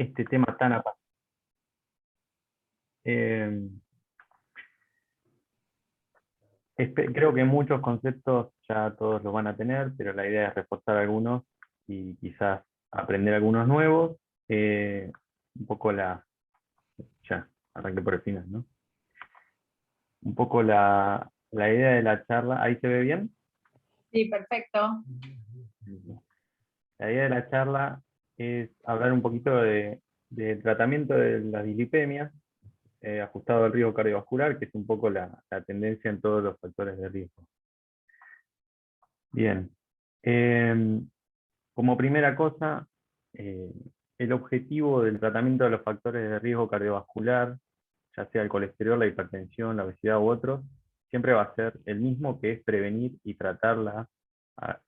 este tema tan apasionante. Creo que muchos conceptos ya todos los van a tener, pero la idea es reforzar algunos y quizás aprender algunos nuevos. Un poco ya, arranqué por el final, ¿no? Un poco la idea de la charla, ¿ahí se ve bien? Sí, perfecto. La idea de la charla es hablar un poquito del tratamiento de las dislipemias, ajustado al riesgo cardiovascular, que es un poco la tendencia en todos los factores de riesgo. Bien. Como primera cosa, el objetivo del tratamiento de los factores de riesgo cardiovascular, ya sea el colesterol, la hipertensión, la obesidad u otros, siempre va a ser el mismo, que es prevenir y tratar la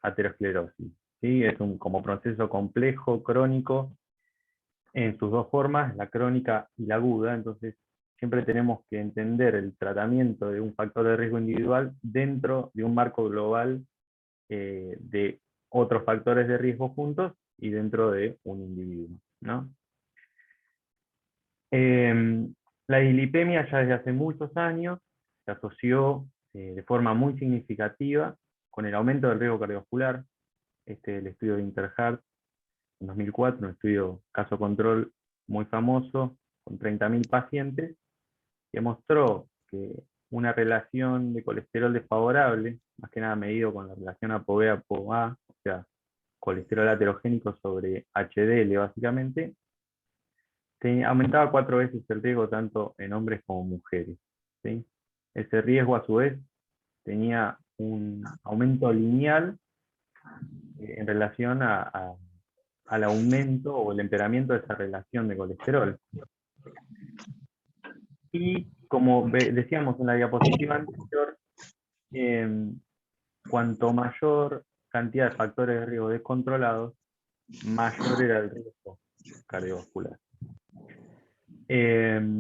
aterosclerosis. ¿Sí? Es como proceso complejo, crónico, en sus dos formas, la crónica y la aguda. Entonces siempre tenemos que entender el tratamiento de un factor de riesgo individual dentro de un marco global de otros factores de riesgo juntos y dentro de un individuo, ¿no? La dislipemia ya desde hace muchos años se asoció de forma muy significativa con el aumento del riesgo cardiovascular. El estudio de Interheart en 2004, un estudio caso control muy famoso, con 30.000 pacientes, que mostró que una relación de colesterol desfavorable, más que nada medido con la relación ApoB-ApoA, o sea, colesterol aterogénico sobre HDL básicamente, aumentaba 4 veces el riesgo tanto en hombres como mujeres. ¿Sí? Ese riesgo a su vez tenía un aumento lineal en relación al aumento o el empeoramiento de esa relación de colesterol. Y como decíamos en la diapositiva anterior, cuanto mayor cantidad de factores de riesgo descontrolados, mayor era el riesgo cardiovascular. ¿Qué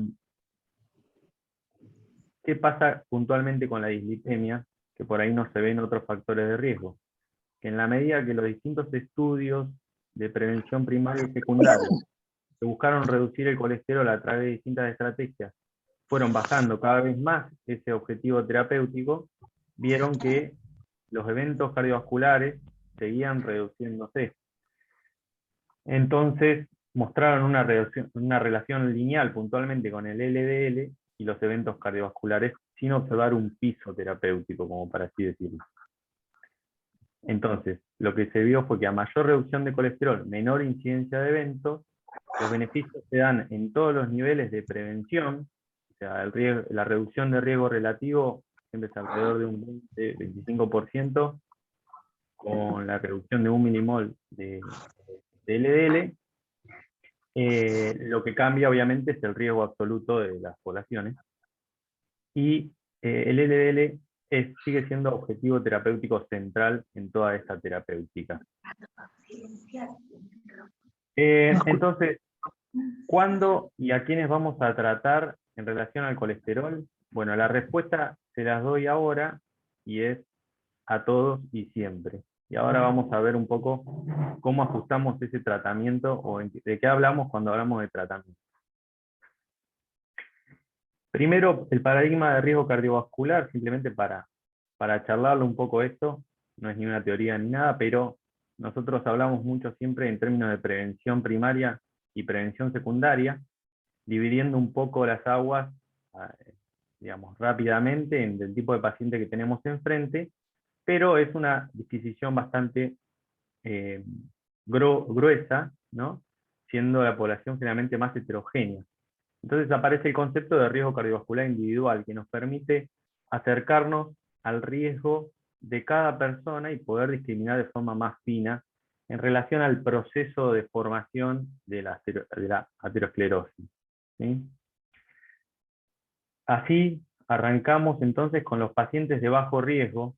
pasa puntualmente con la dislipemia? Que por ahí no se ven otros factores de riesgo. Que en la medida que los distintos estudios de prevención primaria y secundaria que buscaron reducir el colesterol a través de distintas estrategias, fueron bajando cada vez más ese objetivo terapéutico, vieron que los eventos cardiovasculares seguían reduciéndose. Entonces mostraron una relación lineal puntualmente con el LDL y los eventos cardiovasculares sin observar un piso terapéutico, como para así decirlo. Entonces, lo que se vio fue que a mayor reducción de colesterol, menor incidencia de eventos, los beneficios se dan en todos los niveles de prevención, o sea, la reducción de riesgo relativo siempre es alrededor de un 20-25%, con la reducción de 1 milimol de LDL. Lo que cambia obviamente es el riesgo absoluto de las poblaciones. Y el LDL sigue siendo objetivo terapéutico central en toda esta terapéutica. Entonces, ¿cuándo y a quiénes vamos a tratar en relación al colesterol? Bueno, la respuesta se las doy ahora y es a todos y siempre. Y ahora vamos a ver un poco cómo ajustamos ese tratamiento o de qué hablamos cuando hablamos de tratamiento. Primero, el paradigma de riesgo cardiovascular, simplemente para charlarlo un poco esto, no es ni una teoría ni nada, pero nosotros hablamos mucho siempre en términos de prevención primaria y prevención secundaria, dividiendo un poco las aguas, digamos, rápidamente en el tipo de paciente que tenemos enfrente, pero es una disquisición bastante gruesa, ¿no? Siendo la población generalmente más heterogénea. Entonces aparece el concepto de riesgo cardiovascular individual, que nos permite acercarnos al riesgo de cada persona y poder discriminar de forma más fina en relación al proceso de formación de la aterosclerosis. ¿Sí? Así arrancamos entonces con los pacientes de bajo riesgo.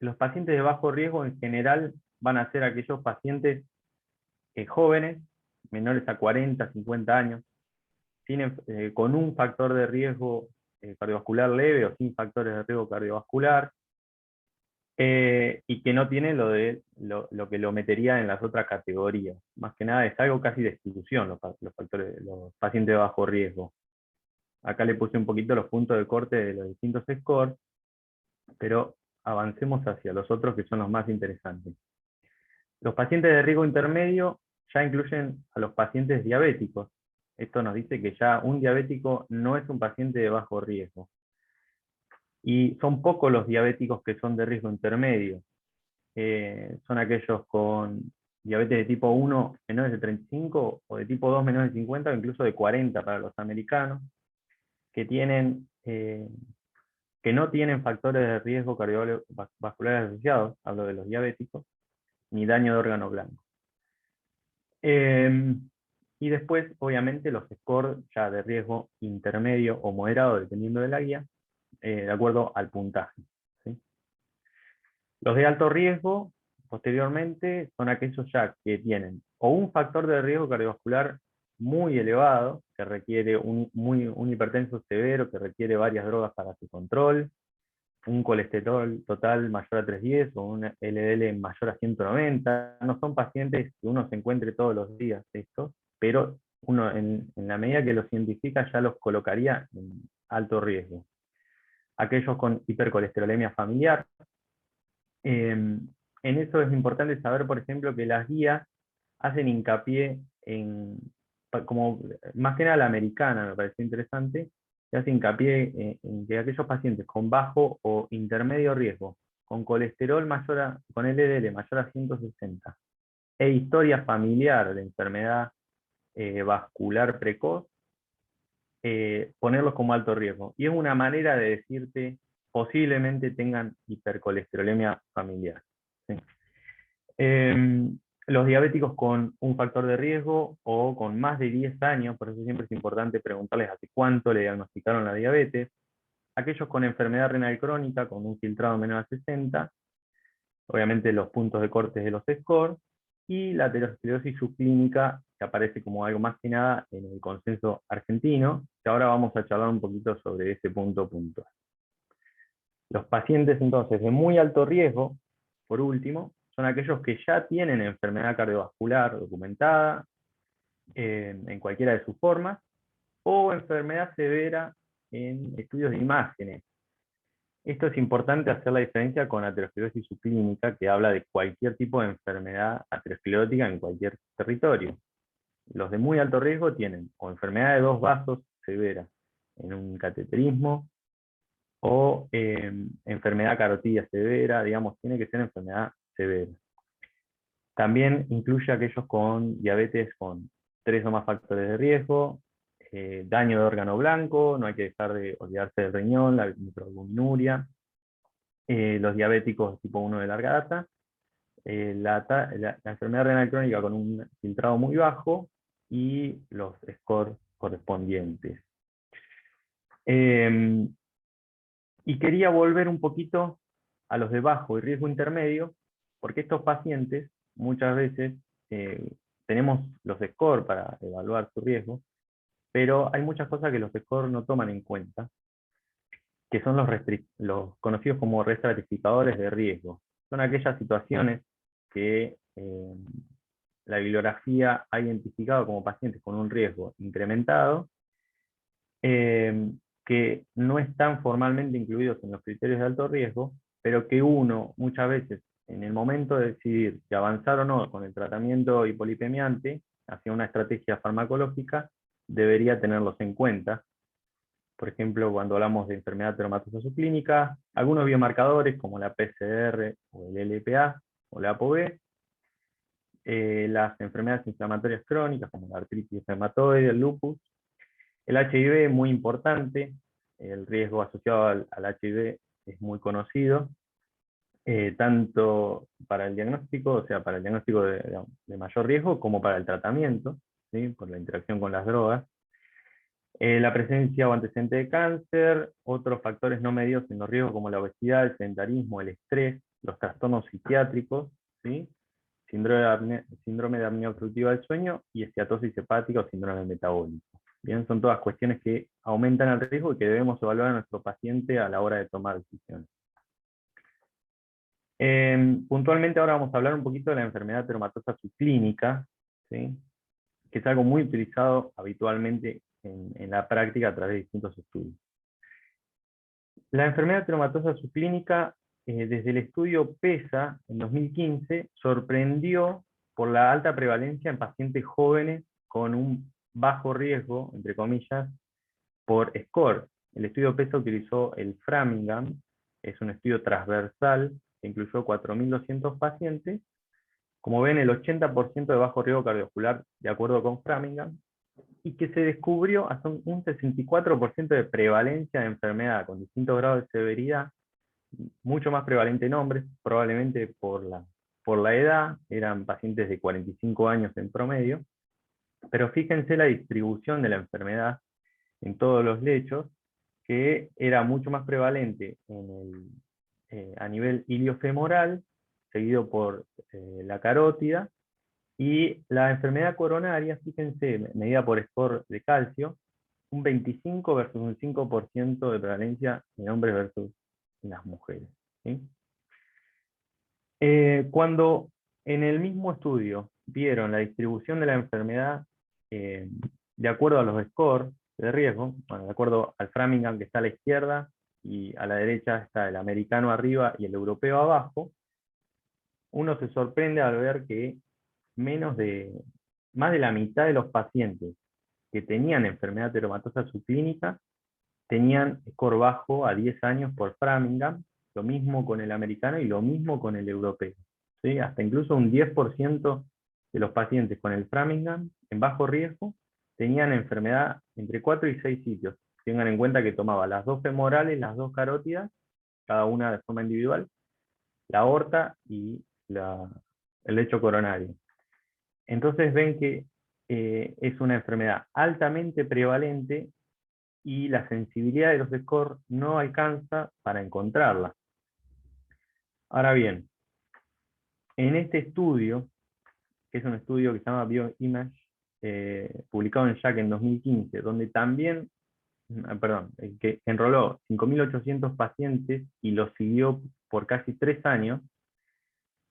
Los pacientes de bajo riesgo en general van a ser aquellos pacientes jóvenes, menores a 40, 50 años, con un factor de riesgo cardiovascular leve o sin factores de riesgo cardiovascular, Y que no tiene lo que lo metería en las otras categorías. Más que nada es algo casi de exclusión los pacientes de bajo riesgo. Acá le puse un poquito los puntos de corte de los distintos scores, pero avancemos hacia los otros que son los más interesantes. Los pacientes de riesgo intermedio ya incluyen a los pacientes diabéticos. Esto nos dice que ya un diabético no es un paciente de bajo riesgo. Y son pocos los diabéticos que son de riesgo intermedio. Son aquellos con diabetes de tipo 1 menores de 35 o de tipo 2 menores de 50 o incluso de 40 para los americanos, que no tienen factores de riesgo cardiovasculares asociados, hablo de los diabéticos, ni daño de órgano blanco. Y después, obviamente, los scores ya de riesgo intermedio o moderado, dependiendo de la guía, de acuerdo al puntaje, ¿sí? Los de alto riesgo, posteriormente, son aquellos ya que tienen o un factor de riesgo cardiovascular muy elevado, que requiere un hipertenso severo, que requiere varias drogas para su control, un colesterol total mayor a 310 o un LDL mayor a 190. No son pacientes que uno se encuentre todos los días estos, pero uno en la medida que los identifica ya los colocaría en alto riesgo. Aquellos con hipercolesterolemia familiar. En eso es importante saber, por ejemplo, que las guías hacen hincapié como más que nada la americana, me pareció interesante, se hace hincapié en que aquellos pacientes con bajo o intermedio riesgo, con colesterol con LDL mayor a 160, e historia familiar de enfermedad vascular precoz, ponerlos como alto riesgo. Y es una manera de decirte, posiblemente tengan hipercolesterolemia familiar, ¿sí? Los diabéticos con un factor de riesgo o con más de 10 años, por eso siempre es importante preguntarles hace cuánto le diagnosticaron la diabetes. Aquellos con enfermedad renal crónica, con un filtrado menor a 60, obviamente los puntos de corte de los scores, y la aterosclerosis subclínica, que aparece como algo más que nada en el consenso argentino, que ahora vamos a charlar un poquito sobre ese punto puntual. Los pacientes entonces de muy alto riesgo, por último, son aquellos que ya tienen enfermedad cardiovascular documentada en cualquiera de sus formas, o enfermedad severa en estudios de imágenes. Esto es importante hacer la diferencia con aterosclerosis subclínica, que habla de cualquier tipo de enfermedad aterosclerótica en cualquier territorio. Los de muy alto riesgo tienen o enfermedad de dos vasos severa en un cateterismo, o enfermedad carotidia severa, digamos, tiene que ser enfermedad severa. También incluye a aquellos con diabetes con 3 o más factores de riesgo, daño de órgano blanco, no hay que dejar de olvidarse del riñón, la microalbuminuria, los diabéticos tipo 1 de larga data, la enfermedad renal crónica con un filtrado muy bajo y los scores correspondientes. Y quería volver un poquito a los de bajo y riesgo intermedio, porque estos pacientes muchas veces tenemos los scores para evaluar su riesgo, pero hay muchas cosas que los scores no toman en cuenta, que son los conocidos como restratificadores de riesgo. Son aquellas situaciones que la bibliografía ha identificado como pacientes con un riesgo incrementado, que no están formalmente incluidos en los criterios de alto riesgo, pero que uno muchas veces en el momento de decidir si avanzar o no con el tratamiento hipolipemiante hacia una estrategia farmacológica, debería tenerlos en cuenta. Por ejemplo, cuando hablamos de enfermedad reumatosa subclínica, algunos biomarcadores como la PCR o el LPA o la ApoB, las enfermedades inflamatorias crónicas como la artritis reumatoide, el lupus, el HIV es muy importante, el riesgo asociado al HIV es muy conocido, tanto para el diagnóstico, o sea, para el diagnóstico de mayor riesgo, como para el tratamiento, ¿sí? Por la interacción con las drogas. La presencia o antecedente de cáncer, otros factores no medidos en los riesgos como la obesidad, el sedentarismo, el estrés, los trastornos psiquiátricos, ¿sí? Síndrome de apnea obstructiva del sueño y esteatosis hepática o síndrome metabólico. Bien, son todas cuestiones que aumentan el riesgo y que debemos evaluar a nuestro paciente a la hora de tomar decisiones. Puntualmente ahora vamos a hablar un poquito de la enfermedad termatosa subclínica, ¿sí? Que es algo muy utilizado habitualmente en la práctica a través de distintos estudios. La enfermedad termatosa subclínica, desde el estudio PESA en 2015, sorprendió por la alta prevalencia en pacientes jóvenes con un bajo riesgo, entre comillas, por SCORE. El estudio PESA utilizó el Framingham, es un estudio transversal que incluyó 4.200 pacientes. Como ven, el 80% de bajo riesgo cardiovascular, de acuerdo con Framingham, y que se descubrió hasta un 64% de prevalencia de enfermedad con distintos grados de severidad, mucho más prevalente en hombres, probablemente por la edad, eran pacientes de 45 años en promedio, pero fíjense la distribución de la enfermedad en todos los lechos, que era mucho más prevalente a nivel iliofemoral, seguido por la carótida, y la enfermedad coronaria, fíjense, medida por score de calcio, un 25 versus un 5% de prevalencia en hombres versus en las mujeres, ¿sí? Cuando en el mismo estudio vieron la distribución de la enfermedad de acuerdo a los scores de riesgo, bueno, de acuerdo al Framingham que está a la izquierda, y a la derecha está el americano arriba y el europeo abajo, uno se sorprende al ver que más de la mitad de los pacientes que tenían enfermedad termatosa subclínica tenían score bajo a 10 años por Framingham, lo mismo con el americano y lo mismo con el europeo, ¿sí? Hasta incluso un 10% de los pacientes con el Framingham en bajo riesgo tenían enfermedad entre 4 y 6 sitios. Tengan en cuenta que tomaba las dos femorales, las dos carótidas, cada una de forma individual, la aorta y el lecho coronario. Entonces ven que es una enfermedad altamente prevalente y la sensibilidad de los scores no alcanza para encontrarla. Ahora bien, en este estudio, que es un estudio que se llama BioImage, publicado en JACC en 2015, donde también, que enroló 5.800 pacientes y los siguió por casi 3 años,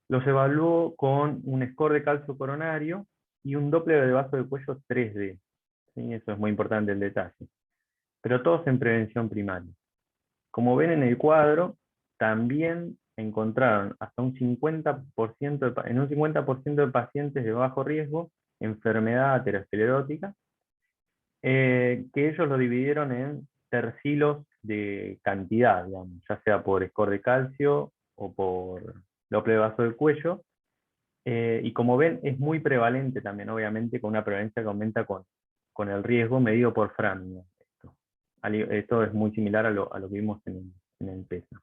los evaluó con un score de calcio coronario y un Doppler de vaso de cuello 3D. ¿Sí? Eso es muy importante el detalle. Pero todos en prevención primaria. Como ven en el cuadro, también encontraron hasta un 50% en un 50% de pacientes de bajo riesgo enfermedad aterosclerótica, que ellos lo dividieron en tercilos de cantidad, digamos, ya sea por score de calcio o por Doppler de vaso del cuello. Y como ven, es muy prevalente también, obviamente, con una prevalencia que aumenta con el riesgo medido por Framingham. Esto es muy similar a lo que vimos en el PESA.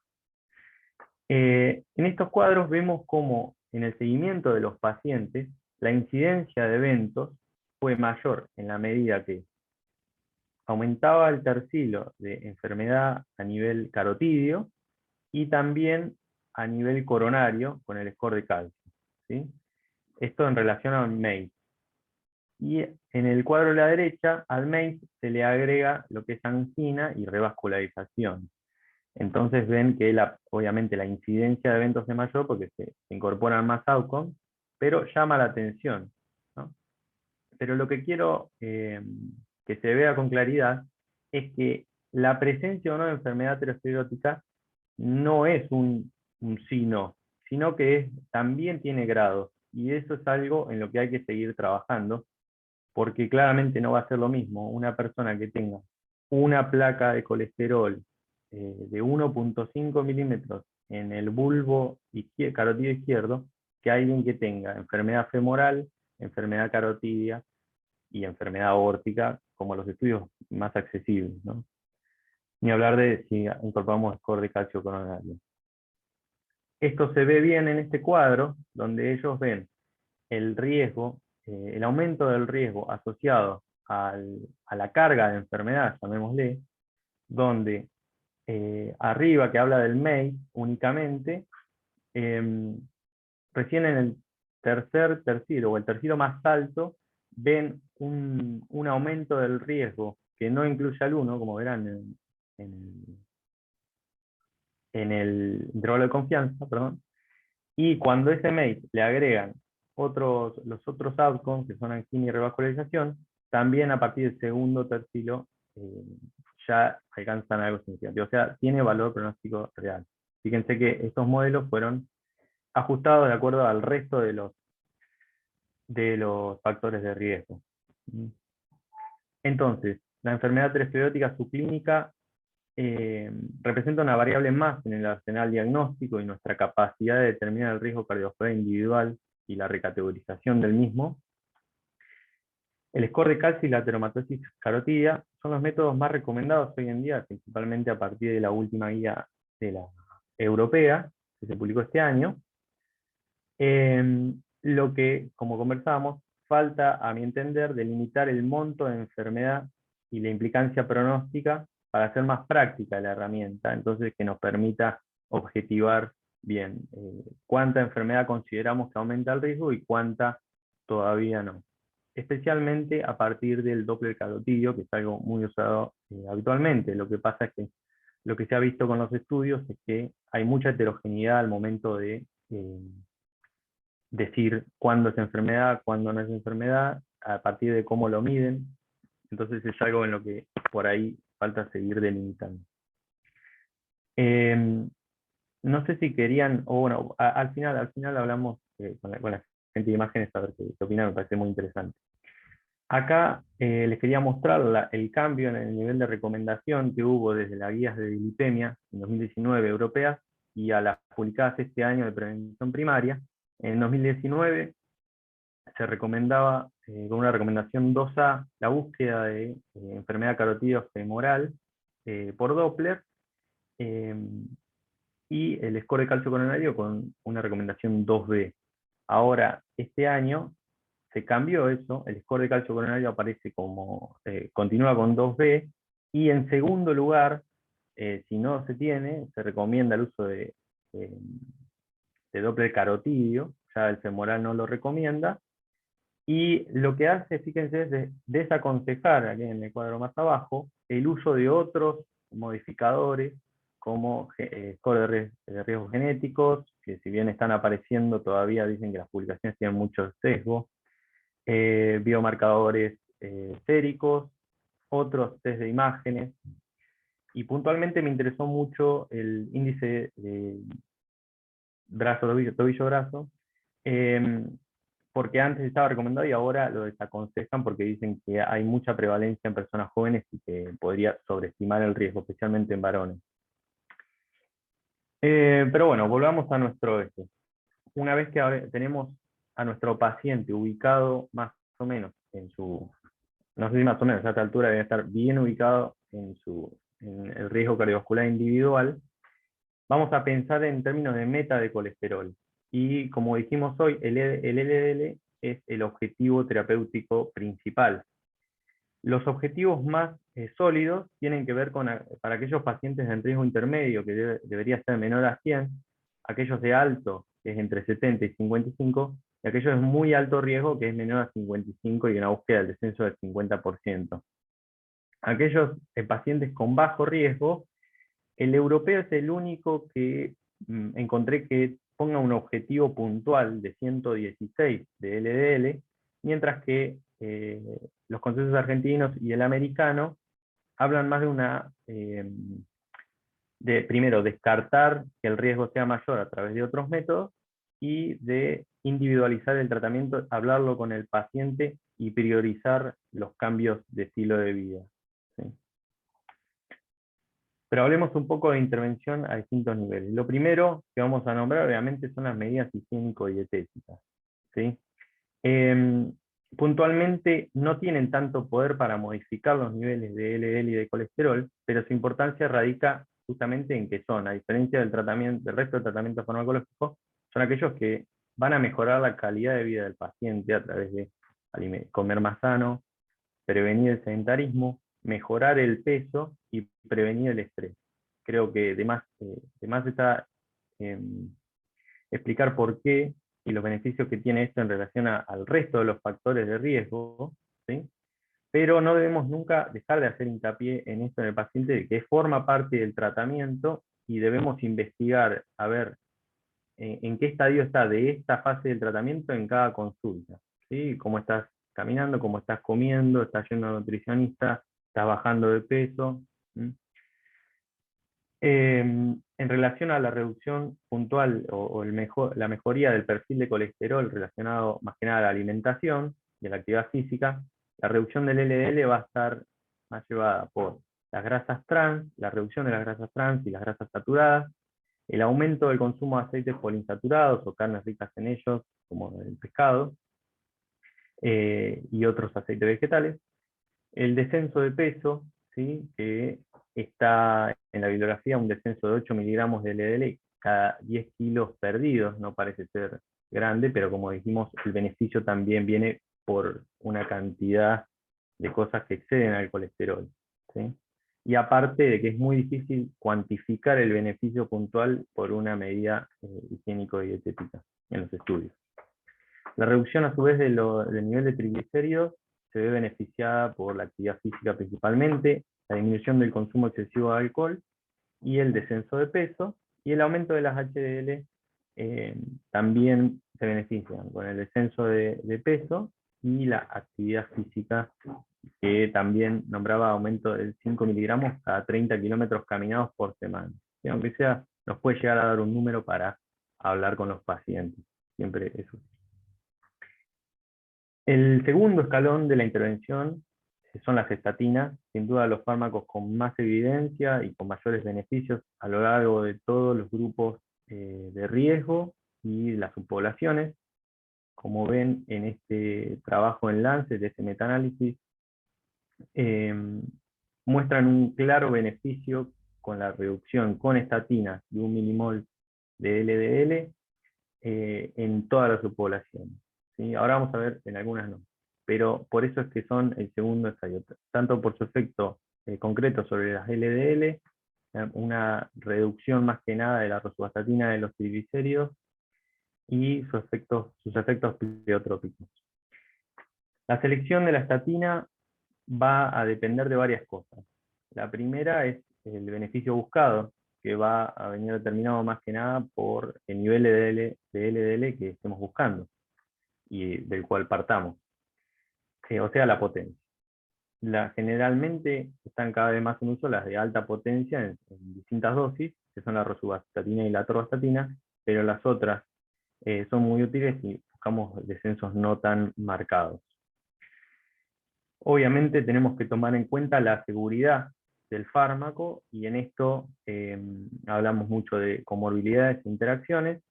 En estos cuadros vemos cómo en el seguimiento de los pacientes la incidencia de eventos fue mayor en la medida que aumentaba el tercilo de enfermedad a nivel carotidio y también a nivel coronario con el score de calcio, ¿sí? Esto en relación al MACE. Y en el cuadro de la derecha, al MACE se le agrega lo que es angina y revascularización. Entonces ven que obviamente la incidencia de eventos es mayor porque se incorporan más outcomes, pero llama la atención, ¿no? Pero lo que quiero que se vea con claridad es que la presencia o no de enfermedad aterosclerótica no es un sí no, sino que también tiene grados. Y eso es algo en lo que hay que seguir trabajando, porque claramente no va a ser lo mismo una persona que tenga una placa de colesterol de 1.5 milímetros en el bulbo carotidio izquierdo, que alguien que tenga enfermedad femoral, enfermedad carotidia y enfermedad aórtica, como los estudios más accesibles, ¿no? Ni hablar de si incorporamos score de calcio coronario. Esto se ve bien en este cuadro, donde ellos ven el riesgo, el aumento del riesgo asociado a la carga de enfermedad, llamémosle, donde arriba, que habla del MACE únicamente, recién en el tercer tercilo, o el tercilo más alto, ven un aumento del riesgo que no incluye al 1, como verán en el intervalo de confianza, perdón, Y cuando ese MACE le agregan los otros outcomes, que son angina y revascularización, también a partir del segundo tercilo ya alcanzan algo significativo. O sea, tiene valor pronóstico real. Fíjense que estos modelos fueron ajustados de acuerdo al resto de los factores de riesgo. Entonces, la enfermedad atherosclerótica subclínica representa una variable más en el arsenal diagnóstico y nuestra capacidad de determinar el riesgo cardiovascular individual y la recategorización del mismo. El score de calcio y la ateromatosis carotidia son los métodos más recomendados hoy en día, principalmente a partir de la última guía de la europea, que se publicó este año. Lo que, como conversábamos, falta, a mi entender, delimitar el monto de enfermedad y la implicancia pronóstica para hacer más práctica la herramienta, entonces que nos permita objetivar bien cuánta enfermedad consideramos que aumenta el riesgo y cuánta todavía no. Especialmente a partir del Doppler carotidio, que es algo muy usado habitualmente. Lo que pasa es que lo que se ha visto con los estudios es que hay mucha heterogeneidad al momento de decir cuándo es enfermedad, cuándo no es enfermedad, a partir de cómo lo miden. Entonces es algo en lo que por ahí falta seguir delimitando. No sé si querían, o bueno, al final hablamos con la gente de imágenes a ver qué opinan, me parece muy interesante. Acá les quería mostrar el cambio en el nivel de recomendación que hubo desde las guías de dislipemia en 2019 europeas y a las publicadas este año de prevención primaria. En 2019 se recomendaba, con una recomendación 2A, la búsqueda de enfermedad carotidia femoral por Doppler, y el score de calcio coronario con una recomendación 2B. Ahora, este año se cambió eso, el score de calcio coronario aparece como, continúa con 2B, y en segundo lugar, si no se tiene, se recomienda el uso de Doppler carotidio, ya el femoral no lo recomienda, y lo que hace, fíjense, es desaconsejar, aquí en el cuadro más abajo, el uso de otros modificadores, como score de riesgos genéticos, que si bien están apareciendo todavía dicen que las publicaciones tienen mucho sesgo, biomarcadores séricos, otros test de imágenes, y puntualmente me interesó mucho el índice de tobillo-brazo, porque antes estaba recomendado y ahora lo desaconsejan porque dicen que hay mucha prevalencia en personas jóvenes y que podría sobreestimar el riesgo, especialmente en varones. Pero bueno, volvamos a nuestro eje. Una vez que ahora tenemos a nuestro paciente ubicado más o menos en su, no sé si más o menos a esta altura debe estar bien ubicado en el riesgo cardiovascular individual, vamos a pensar en términos de meta de colesterol. Y como dijimos hoy, el LDL es el objetivo terapéutico principal. Los objetivos más sólidos tienen que ver con, para aquellos pacientes en riesgo intermedio, que debería ser menor a 100, aquellos de alto, que es entre 70 y 55, y aquellos de muy alto riesgo, que es menor a 55 y una búsqueda del descenso del 50%. Aquellos pacientes con bajo riesgo, el europeo es el único que encontré que ponga un objetivo puntual de 116 de LDL, mientras que los consensos argentinos y el americano hablan más de una, primero, descartar que el riesgo sea mayor a través de otros métodos, y de individualizar el tratamiento, hablarlo con el paciente y priorizar los cambios de estilo de vida. ¿Sí? Pero hablemos un poco de intervención a distintos niveles. Lo primero que vamos a nombrar, obviamente, son las medidas higiénico-dietéticas. ¿Sí? Puntualmente no tienen tanto poder para modificar los niveles de LDL y de colesterol, pero su importancia radica justamente en que son, a diferencia del resto del tratamiento farmacológico, son aquellos que van a mejorar la calidad de vida del paciente a través de comer más sano, prevenir el sedentarismo, mejorar el peso y prevenir el estrés. Creo que de más está explicar por qué y los beneficios que tiene esto en relación al resto de los factores de riesgo, ¿sí? Pero no debemos nunca dejar de hacer hincapié en esto en el paciente, de que forma parte del tratamiento y debemos investigar a ver en qué estadio está de esta fase del tratamiento en cada consulta, ¿sí? Cómo estás caminando, cómo estás comiendo, estás yendo a nutricionista, estás bajando de peso. ¿Mm? En relación a la reducción puntual o la mejoría del perfil de colesterol relacionado más que nada a la alimentación y a la actividad física, la reducción del LDL va a estar más llevada por las grasas trans, la reducción de las grasas trans y las grasas saturadas, el aumento del consumo de aceites poliinsaturados o carnes ricas en ellos, como el pescado, y otros aceites vegetales, el descenso de peso, ¿sí? Que está en la bibliografía un descenso de 8 miligramos de LDL cada 10 kilos perdidos, no parece ser grande, pero como dijimos, el beneficio también viene por una cantidad de cosas que exceden al colesterol, ¿sí? Y aparte de que es muy difícil cuantificar el beneficio puntual por una medida higiénico-dietética en los estudios. La reducción a su vez del nivel de triglicéridos se ve beneficiada por la actividad física principalmente, la disminución del consumo excesivo de alcohol y el descenso de peso, y el aumento de las HDL también se benefician con el descenso de peso y la actividad física, que también nombraba aumento de 5 miligramos cada 30 kilómetros caminados por semana. Y aunque sea, nos puede llegar a dar un número para hablar con los pacientes. Siempre eso. El segundo escalón de la intervención son las estatinas, sin duda los fármacos con más evidencia y con mayores beneficios a lo largo de todos los grupos de riesgo y las subpoblaciones. Como ven en este trabajo en Lancet, de este metaanálisis, muestran un claro beneficio con la reducción con estatinas de 1 milimol de LDL en todas las subpoblaciones, ¿sí? Ahora vamos a ver en algunas no, pero por eso es que son el segundo estadio, tanto por su efecto concreto sobre las LDL, una reducción más que nada de la rosuvastatina de los triglicéridos y sus efectos pleotrópicos. La selección de la estatina va a depender de varias cosas. La primera es el beneficio buscado, que va a venir determinado más que nada por el nivel de LDL que estemos buscando y del cual partamos, o sea, la potencia. Generalmente están cada vez más en uso las de alta potencia en distintas dosis, que son la rosuvastatina y la atorvastatina, pero las otras son muy útiles y buscamos descensos no tan marcados. Obviamente tenemos que tomar en cuenta la seguridad del fármaco, y en esto hablamos mucho de comorbilidades e interacciones.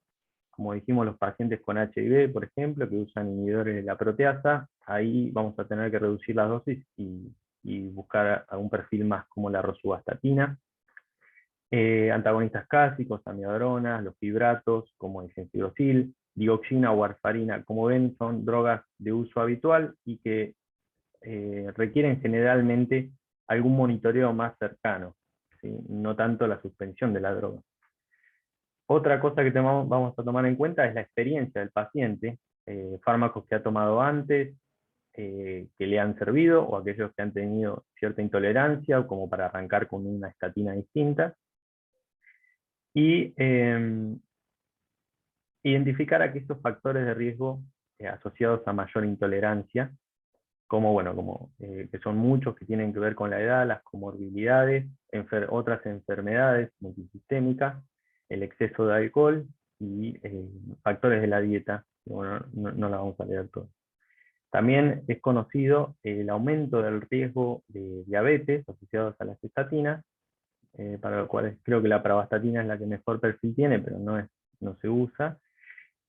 Como dijimos, los pacientes con HIV, por ejemplo, que usan inhibidores de la proteasa, ahí vamos a tener que reducir las dosis y buscar algún perfil más como la rosuvastatina. Antagonistas clásicos, amiodaronas, los fibratos, como el gengirosil, dioxina o warfarina, como ven, son drogas de uso habitual y que requieren generalmente algún monitoreo más cercano, ¿sí? No tanto la suspensión de la droga. Otra cosa que vamos a tomar en cuenta es la experiencia del paciente, fármacos que ha tomado antes, que le han servido, o aquellos que han tenido cierta intolerancia, como para arrancar con una estatina distinta, y identificar aquellos factores de riesgo asociados a mayor intolerancia, que son muchos, que tienen que ver con la edad, las comorbilidades, otras enfermedades multisistémicas, el exceso de alcohol y factores de la dieta, que bueno, no la vamos a leer todas. También es conocido el aumento del riesgo de diabetes asociados a las estatinas, para lo cual creo que la pravastatina es la que mejor perfil tiene, pero no se usa.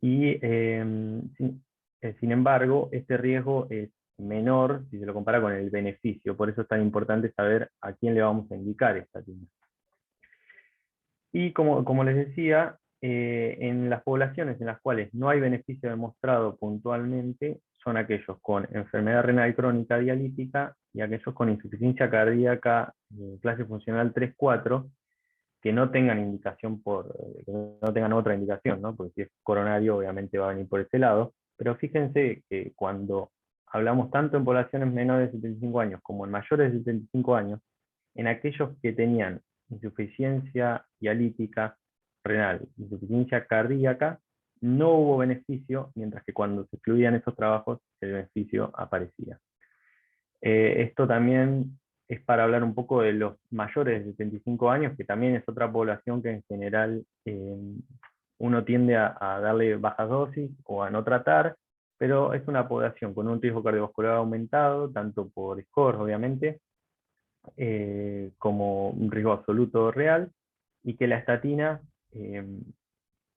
Y sin embargo, este riesgo es menor si se lo compara con el beneficio. Por eso es tan importante saber a quién le vamos a indicar estatina. Y como les decía, en las poblaciones en las cuales no hay beneficio demostrado puntualmente, son aquellos con enfermedad renal crónica dialítica y aquellos con insuficiencia cardíaca clase funcional 3-4, que no tengan indicación que no tengan otra indicación, ¿no? Porque si es coronario, obviamente va a venir por ese lado. Pero fíjense que cuando hablamos tanto en poblaciones menores de 75 años como en mayores de 75 años, en aquellos que tenían insuficiencia dialítica renal, insuficiencia cardíaca, no hubo beneficio, mientras que cuando se excluían esos trabajos el beneficio aparecía. Esto también es para hablar un poco de los mayores de 75 años, que también es otra población que en general uno tiende a darle bajas dosis o a no tratar, pero es una población con un riesgo cardiovascular aumentado, tanto por scores obviamente, como un riesgo absoluto real, y que la estatina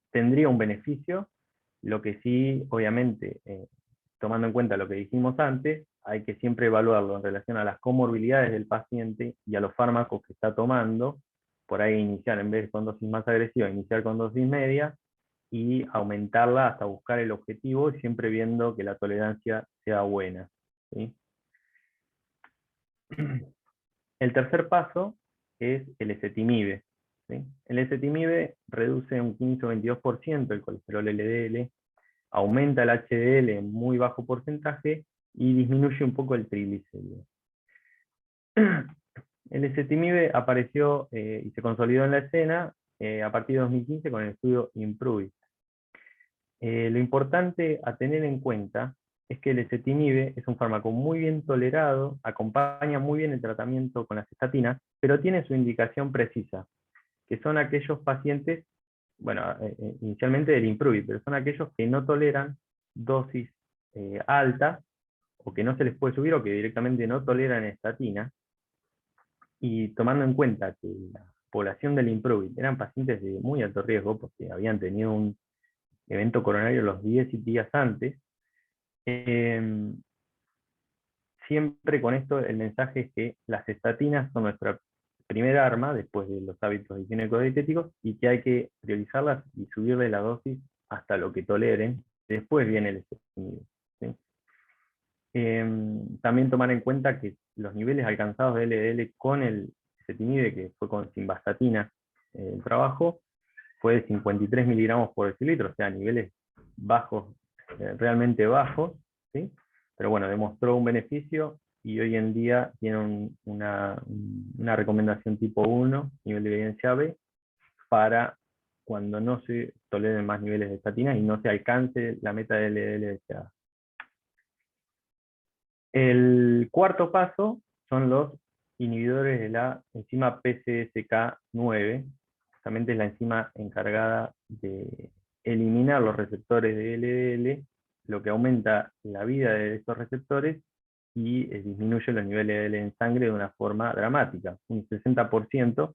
tendría un beneficio, lo que sí, obviamente, tomando en cuenta lo que dijimos antes, hay que siempre evaluarlo en relación a las comorbilidades del paciente y a los fármacos que está tomando, por ahí iniciar en vez de con dosis más agresiva, iniciar con dosis media, y aumentarla hasta buscar el objetivo, siempre viendo que la tolerancia sea buena, ¿sí? El tercer paso es el ezetimibe, ¿sí? El ezetimibe reduce un 15 o 22% el colesterol LDL, aumenta el HDL en muy bajo porcentaje y disminuye un poco el triglicérido. El ezetimibe apareció y se consolidó en la escena a partir de 2015 con el estudio IMPROVE. Lo importante a tener en cuenta es que el ezetimibe es un fármaco muy bien tolerado, acompaña muy bien el tratamiento con las estatinas, pero tiene su indicación precisa, que son aquellos pacientes, bueno, inicialmente del IMPROVE, pero son aquellos que no toleran dosis altas, o que no se les puede subir, o que directamente no toleran estatina, y tomando en cuenta que la población del IMPROVE eran pacientes de muy alto riesgo, porque habían tenido un evento coronario los 10 días antes, siempre con esto el mensaje es que las estatinas son nuestra primera arma después de los hábitos higiénico-dietéticos, y que hay que priorizarlas y subirle la dosis hasta lo que toleren. Después viene el ezetimibe, ¿sí? También tomar en cuenta que los niveles alcanzados de LDL con el ezetimibe, que fue con simvastatina el trabajo, fue de 53 miligramos por decilitro, o sea, niveles bajos, realmente bajos, ¿sí? Pero bueno, demostró un beneficio y hoy en día tiene una recomendación tipo 1, nivel de evidencia B, para cuando no se toleren más niveles de estatina y no se alcance la meta de LDL deseada. El cuarto paso son los inhibidores de la enzima PCSK9, justamente es la enzima encargada de eliminar los receptores de LDL, lo que aumenta la vida de estos receptores y disminuye los niveles de LDL en sangre de una forma dramática, un 60%,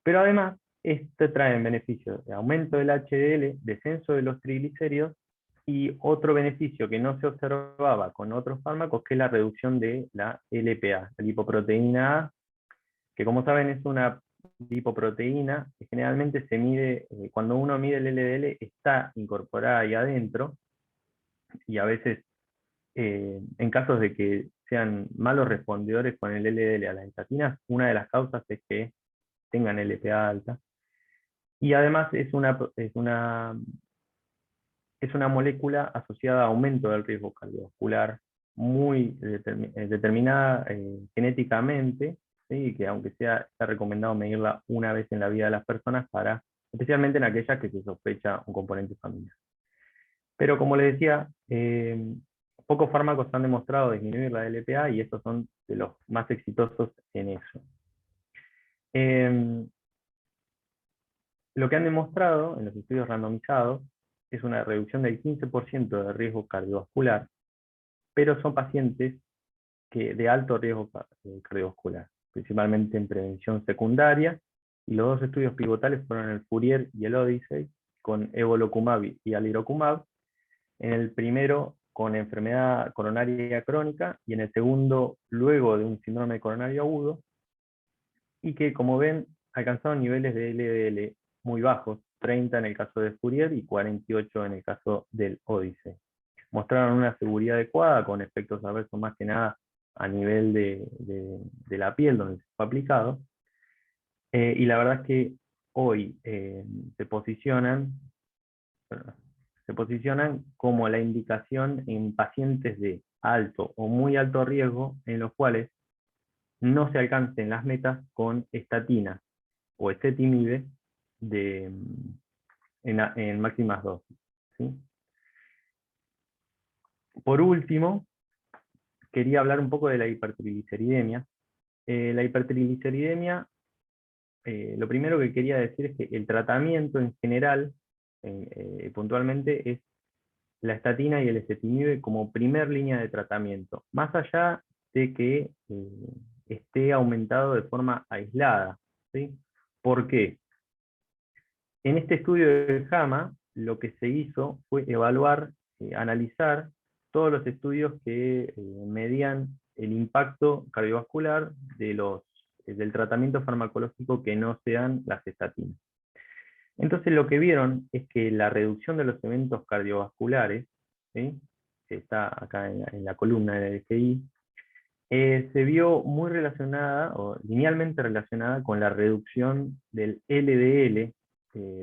pero además este trae beneficios de aumento del HDL, descenso de los triglicéridos, y otro beneficio que no se observaba con otros fármacos, que es la reducción de la LPA, la lipoproteína A, que como saben es una lipoproteína que generalmente se mide, cuando uno mide el LDL está incorporada ahí adentro, y a veces en casos de que sean malos respondedores con el LDL a las estatinas, una de las causas es que tengan LPA alta. Y además es una molécula asociada a aumento del riesgo cardiovascular, muy determinada genéticamente, ¿sí? Que aunque está recomendado medirla una vez en la vida de las personas, especialmente en aquellas que se sospecha un componente familiar. Pero como les decía, pocos fármacos han demostrado disminuir la LPA, y estos son de los más exitosos en eso. Lo que han demostrado en los estudios randomizados es una reducción del 15% de riesgo cardiovascular, pero son pacientes de alto riesgo cardiovascular, principalmente en prevención secundaria, y los dos estudios pivotales fueron el FOURIER y el ODYSSEY, con evolocumab y alirocumab, en el primero con enfermedad coronaria crónica, y en el segundo luego de un síndrome coronario agudo, y que, como ven, alcanzaron niveles de LDL muy bajos, 30 en el caso de FOURIER y 48 en el caso del ODYSSEY. Mostraron una seguridad adecuada, con efectos adversos más que nada a nivel de la piel donde se fue aplicado, y la verdad es que hoy se posicionan como la indicación en pacientes de alto o muy alto riesgo, en los cuales no se alcancen las metas con estatina o ezetimibe, en máximas dosis, ¿sí? Por último, quería hablar un poco de la hipertrigliceridemia. La hipertrigliceridemia, lo primero que quería decir es que el tratamiento en general, puntualmente, es la estatina y el ezetimibe como primer línea de tratamiento, más allá de que esté aumentado de forma aislada, ¿sí? ¿Por qué? En este estudio de JAMA, lo que se hizo fue evaluar, analizar todos los estudios que medían el impacto cardiovascular del tratamiento farmacológico que no sean las estatinas. Entonces lo que vieron es que la reducción de los eventos cardiovasculares, ¿sí?, que está acá en la columna del FI, se vio muy relacionada, o linealmente relacionada, con la reducción del LDL,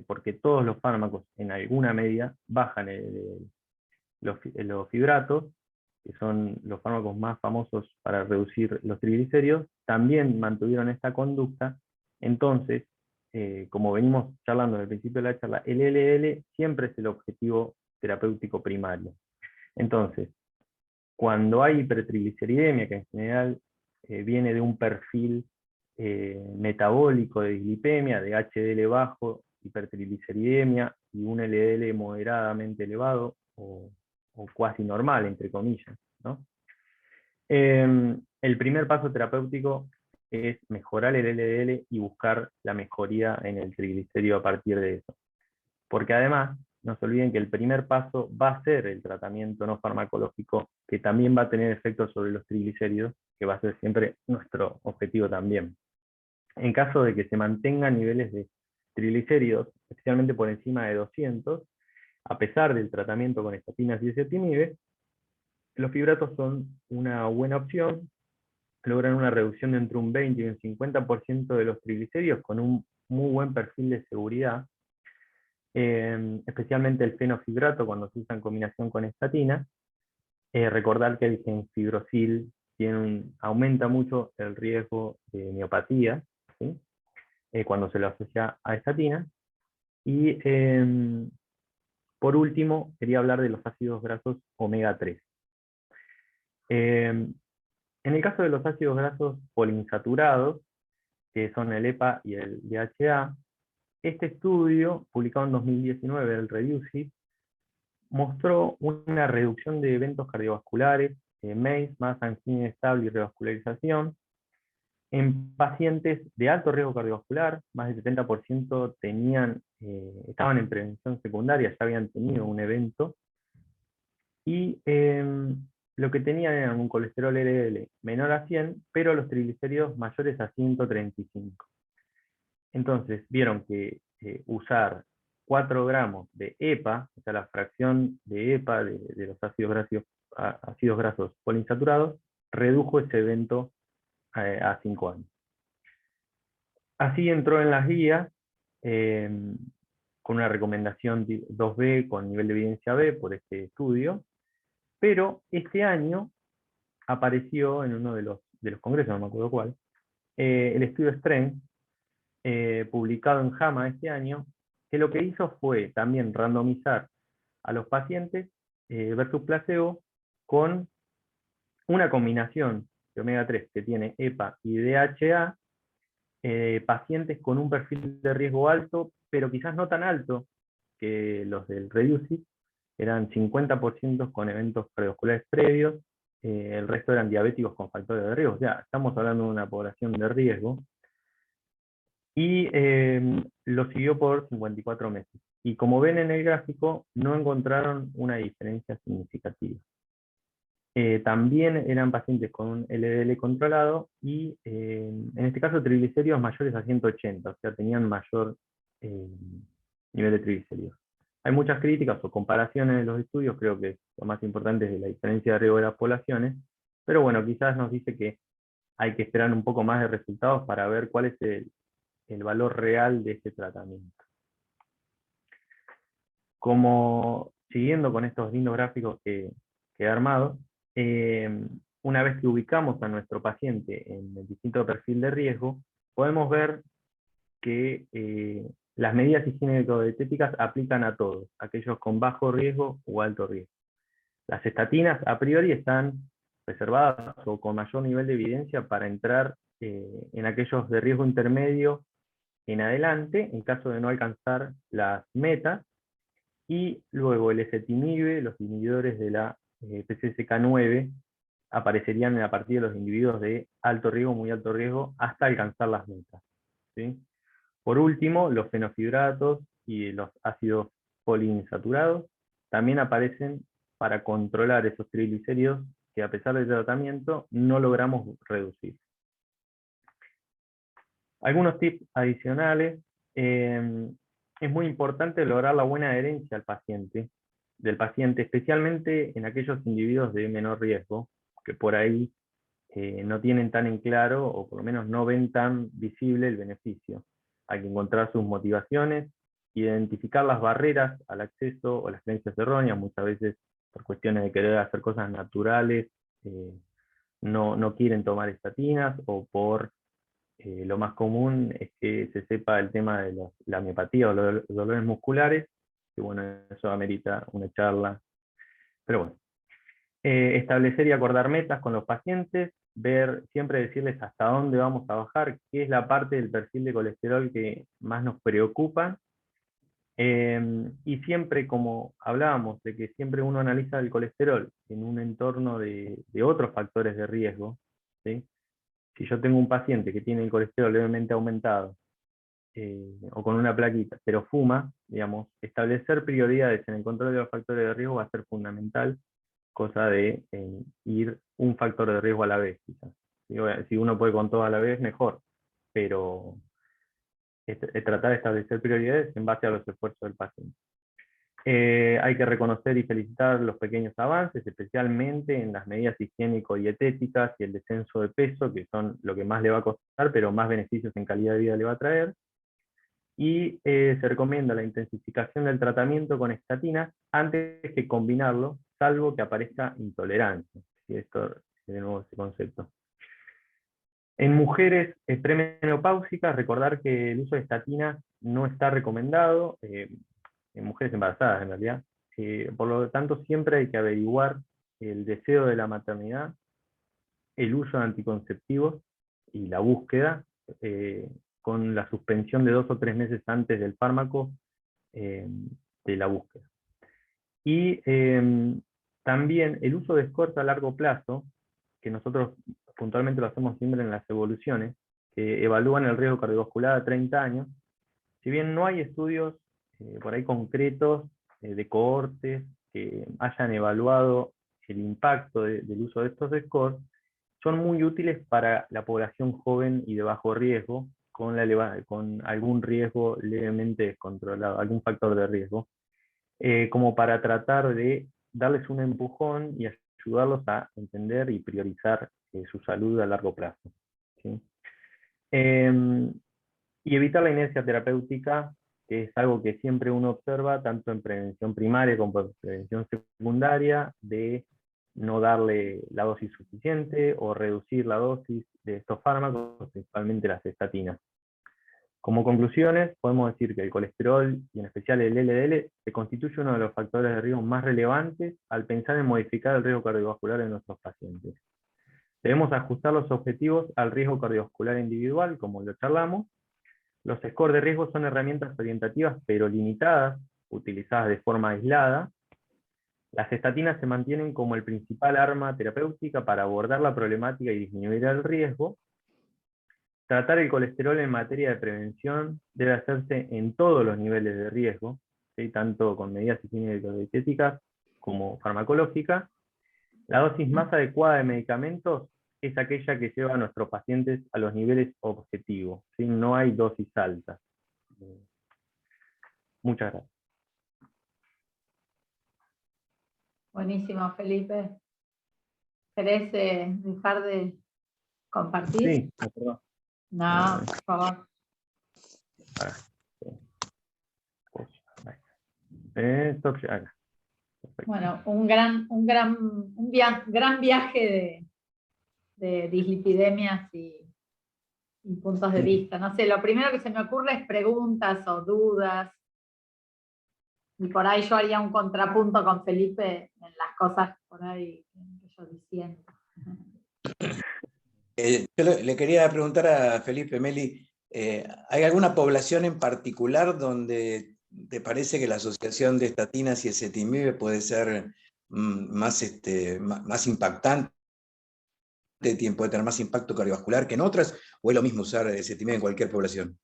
porque todos los fármacos en alguna medida bajan los fibratos, que son los fármacos más famosos para reducir los triglicéridos, también mantuvieron esta conducta. Entonces, como venimos charlando en el principio de la charla, el LDL siempre es el objetivo terapéutico primario. Entonces, cuando hay hipertrigliceridemia, que en general viene de un perfil metabólico de dislipemia, de HDL bajo, hipertrigliceridemia y un LDL moderadamente elevado, o cuasi normal, entre comillas, ¿no? El primer paso terapéutico es mejorar el LDL y buscar la mejoría en el triglicérido a partir de eso. Porque además, no se olviden que el primer paso va a ser el tratamiento no farmacológico, que también va a tener efectos sobre los triglicéridos, que va a ser siempre nuestro objetivo también. En caso de que se mantengan niveles de triglicéridos, especialmente por encima de 200, a pesar del tratamiento con estatinas y ezetimibe, los fibratos son una buena opción, logran una reducción de entre un 20 y un 50% de los triglicéridos con un muy buen perfil de seguridad, especialmente el fenofibrato cuando se usa en combinación con estatina. Recordar que el genfibrosil aumenta mucho el riesgo de miopatía, ¿sí?, cuando se lo asocia a estatina. Y por último, quería hablar de los ácidos grasos omega 3. En el caso de los ácidos grasos poliinsaturados, que son el EPA y el DHA, este estudio, publicado en 2019, el REDUCE-IT, mostró una reducción de eventos cardiovasculares, MACE, masa sanguínea inestable y revascularización, en pacientes de alto riesgo cardiovascular. Más del 70% estaban en prevención secundaria, ya habían tenido un evento, y lo que tenían era un colesterol LDL menor a 100, pero los triglicéridos mayores a 135. Entonces vieron que usar 4 gramos de EPA, o sea, la fracción de EPA de los ácidos grasos poliinsaturados, redujo ese evento a 5 años. Así entró en las guías, con una recomendación 2B con nivel de evidencia B por este estudio, pero este año apareció en uno de los congresos, no me acuerdo cuál, el estudio STRENGTH, publicado en JAMA este año, que lo que hizo fue también randomizar a los pacientes versus placebo con una combinación de omega 3 que tiene EPA y DHA, pacientes con un perfil de riesgo alto, pero quizás no tan alto que los del REDUCE-IT, eran 50% con eventos cardiovasculares previos, el resto eran diabéticos con factores de riesgo. O sea, estamos hablando de una población de riesgo, y lo siguió por 54 meses. Y como ven en el gráfico, no encontraron una diferencia significativa. También eran pacientes con un LDL controlado y, en este caso, triglicéridos mayores a 180, o sea, tenían mayor nivel de triglicéridos. Hay muchas críticas o comparaciones en los estudios, creo que lo más importante es de la diferencia de riesgo de las poblaciones, pero bueno, quizás nos dice que hay que esperar un poco más de resultados para ver cuál es el valor real de este tratamiento. Como siguiendo con estos lindos gráficos que he armado, una vez que ubicamos a nuestro paciente en el distinto perfil de riesgo, podemos ver que Las medidas higiénico-dietéticas aplican a todos, aquellos con bajo riesgo o alto riesgo. Las estatinas a priori están reservadas o con mayor nivel de evidencia para entrar en aquellos de riesgo intermedio en adelante, en caso de no alcanzar las metas, y luego el ezetimibe, los inhibidores de la PCSK9, aparecerían a partir de los individuos de alto riesgo, muy alto riesgo, hasta alcanzar las metas, ¿sí? Por último, los fenofibratos y los ácidos poliinsaturados también aparecen para controlar esos triglicéridos que a pesar del tratamiento no logramos reducir. Algunos tips adicionales. Es muy importante lograr la buena adherencia del paciente, especialmente en aquellos individuos de menor riesgo, que por ahí no tienen tan en claro, o por lo menos no ven tan visible el beneficio. Hay que encontrar sus motivaciones, identificar las barreras al acceso o las creencias erróneas, muchas veces por cuestiones de querer hacer cosas naturales, no quieren tomar estatinas, o por lo más común es que se sepa el tema de la miopatía o los dolores musculares, que bueno, eso amerita una charla. Pero bueno, establecer y acordar metas con los pacientes, siempre decirles hasta dónde vamos a bajar, qué es la parte del perfil de colesterol que más nos preocupa, y siempre, como hablábamos, de que siempre uno analiza el colesterol en un entorno de otros factores de riesgo, ¿sí? Si yo tengo un paciente que tiene el colesterol levemente aumentado, o con una plaquita, pero fuma, digamos, establecer prioridades en el control de los factores de riesgo va a ser fundamental, cosa de ir un factor de riesgo a la vez, quizás. Si uno puede con todo a la vez, mejor, pero tratar de establecer prioridades en base a los esfuerzos del paciente. Hay que reconocer y felicitar los pequeños avances, especialmente en las medidas higiénico-dietéticas y el descenso de peso, que son lo que más le va a costar, pero más beneficios en calidad de vida le va a traer. Y se recomienda la intensificación del tratamiento con estatinas antes que combinarlo, salvo que aparezca intolerancia. Y esto, de nuevo, ese concepto. En mujeres premenopáusicas, recordar que el uso de estatinas no está recomendado, en mujeres embarazadas en realidad. Por lo tanto, siempre hay que averiguar el deseo de la maternidad, el uso de anticonceptivos y la búsqueda, con la suspensión de 2 o 3 meses antes del fármaco, de la búsqueda. Y también el uso de escorts a largo plazo, que nosotros puntualmente lo hacemos siempre en las evoluciones, que evalúan el riesgo cardiovascular a 30 años. Si bien no hay estudios por ahí concretos de cohortes que hayan evaluado el impacto del uso de estos scores, son muy útiles para la población joven y de bajo riesgo, con algún riesgo levemente descontrolado, algún factor de riesgo, como para tratar de darles un empujón y ayudarlos a entender y priorizar su salud a largo plazo, ¿sí? Y evitar la inercia terapéutica, que es algo que siempre uno observa, tanto en prevención primaria como en prevención secundaria, de no darle la dosis suficiente o reducir la dosis de estos fármacos, principalmente las estatinas. Como conclusiones, podemos decir que el colesterol, y en especial el LDL, se constituye uno de los factores de riesgo más relevantes al pensar en modificar el riesgo cardiovascular en nuestros pacientes. Debemos ajustar los objetivos al riesgo cardiovascular individual, como lo charlamos. Los scores de riesgo son herramientas orientativas, pero limitadas, utilizadas de forma aislada. Las estatinas se mantienen como el principal arma terapéutica para abordar la problemática y disminuir el riesgo. Tratar el colesterol en materia de prevención debe hacerse en todos los niveles de riesgo, ¿sí? Tanto con medidas higiénico-dietéticas como farmacológicas. La dosis más adecuada de medicamentos es aquella que lleva a nuestros pacientes a los niveles objetivos, ¿sí? No hay dosis altas. Muchas gracias. Buenísimo, Felipe. ¿Querés dejar de compartir? Sí, perdón. No, por favor. Bueno, gran viaje de dislipidemias y puntos de vista. No sé, lo primero que se me ocurre es preguntas o dudas. Y por ahí yo haría un contrapunto con Felipe en las cosas por ahí que yo diciendo. Yo le quería preguntar a Felipe, Meli, ¿hay alguna población en particular donde te parece que la asociación de estatinas y ezetimibe puede ser más impactante, puede tener más impacto cardiovascular que en otras, o es lo mismo usar ezetimibe en cualquier población?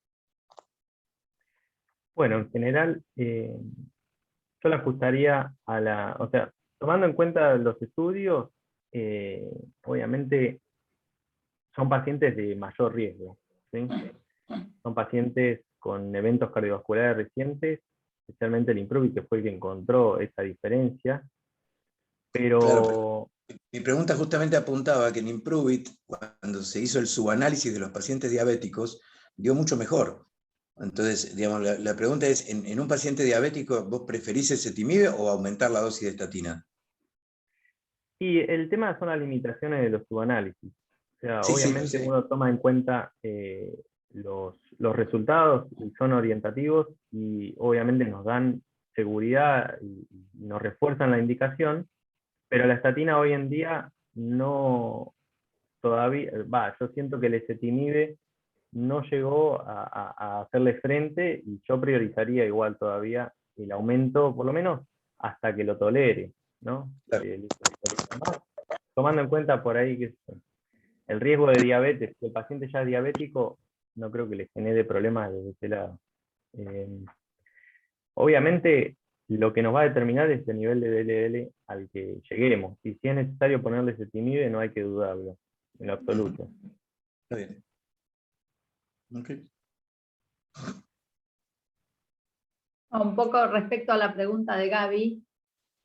Bueno, en general, yo la ajustaría a la, o sea, tomando en cuenta los estudios, obviamente son pacientes de mayor riesgo, ¿sí? Son pacientes con eventos cardiovasculares recientes, especialmente el Impruvit, que fue el que encontró esa diferencia, pero... Claro, mi pregunta justamente apuntaba que en Impruvit, cuando se hizo el subanálisis de los pacientes diabéticos, dio mucho mejor. Entonces, digamos, la pregunta es, ¿en un paciente diabético vos preferís ezetimibe o aumentar la dosis de estatina? Y el tema son las limitaciones de los subanálisis. O sea, Sí, sí, obviamente sí. uno toma en cuenta los resultados, y son orientativos y obviamente nos dan seguridad y nos refuerzan la indicación, pero la estatina hoy en día no todavía, yo siento que el ezetimibe no llegó a hacerle frente y yo priorizaría igual todavía el aumento, por lo menos hasta que lo tolere, ¿no? Claro. Además, tomando en cuenta por ahí que el riesgo de diabetes, si el paciente ya es diabético, no creo que le genere problemas desde ese lado. Obviamente, lo que nos va a determinar es el nivel de DLL al que lleguemos. Y si es necesario ponerle ezetimibe, no hay que dudarlo, en lo absoluto. Está bien. Okay. Un poco respecto a la pregunta de Gaby,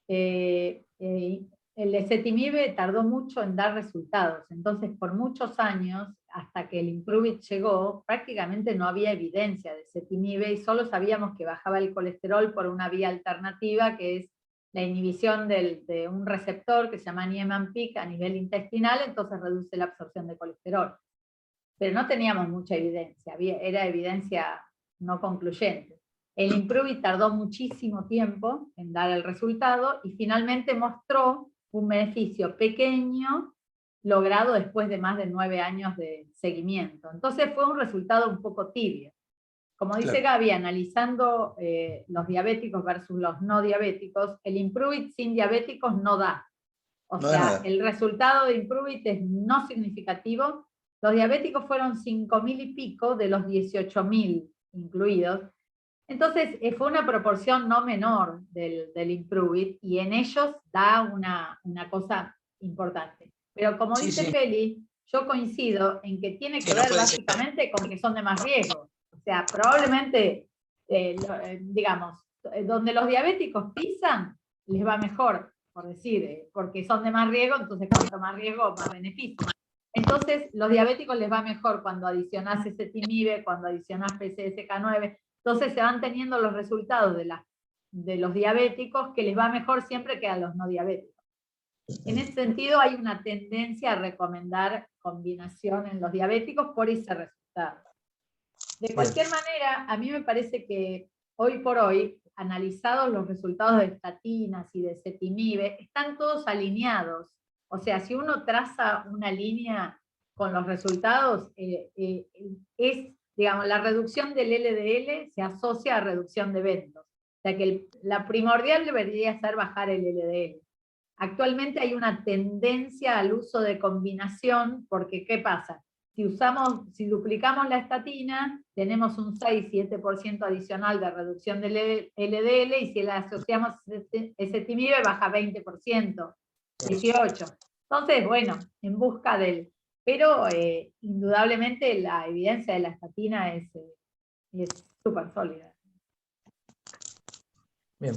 el ezetimibe tardó mucho en dar resultados, entonces por muchos años, hasta que el Impruvit llegó, prácticamente no había evidencia de ezetimibe y solo sabíamos que bajaba el colesterol por una vía alternativa, que es la inhibición de un receptor que se llama Niemann-Pick a nivel intestinal, entonces reduce la absorción de colesterol. Pero no teníamos mucha evidencia, era evidencia no concluyente. El Impruvit tardó muchísimo tiempo en dar el resultado y finalmente mostró un beneficio pequeño logrado después de más de 9 años de seguimiento. Entonces fue un resultado un poco tibio. Como dice Gaby, analizando los diabéticos versus los no diabéticos, el Impruvit sin diabéticos no da. O sea, el resultado de Impruvit es no significativo. Los diabéticos fueron 5.000 y pico de los 18.000 incluidos. Entonces, fue una proporción no menor del Impruvit y en ellos da una cosa importante. Pero como dice Feli, yo coincido en que tiene que ver básicamente con que son de más riesgo. O sea, probablemente, digamos, donde los diabéticos pisan, les va mejor, por decir, porque son de más riesgo, entonces cuanto más riesgo, más beneficio. Entonces, los diabéticos les va mejor cuando adicionás ezetimibe, cuando adicionás PCSK9, entonces se van teniendo los resultados de los diabéticos que les va mejor siempre que a los no diabéticos. En ese sentido hay una tendencia a recomendar combinación en los diabéticos por ese resultado. De cualquier manera, a mí me parece que hoy por hoy, analizados los resultados de estatinas y de ezetimibe, están todos alineados. O sea, si uno traza una línea con los resultados, digamos, la reducción del LDL se asocia a reducción de eventos. O sea que la primordial debería ser bajar el LDL. Actualmente hay una tendencia al uso de combinación, porque ¿qué pasa? Si duplicamos la estatina, tenemos un 6-7% adicional de reducción del LDL, y si la asociamos ezetimibe baja 20%, 18%. Entonces, bueno, en busca del... Pero indudablemente la evidencia de la estatina es súper sólida. Bien.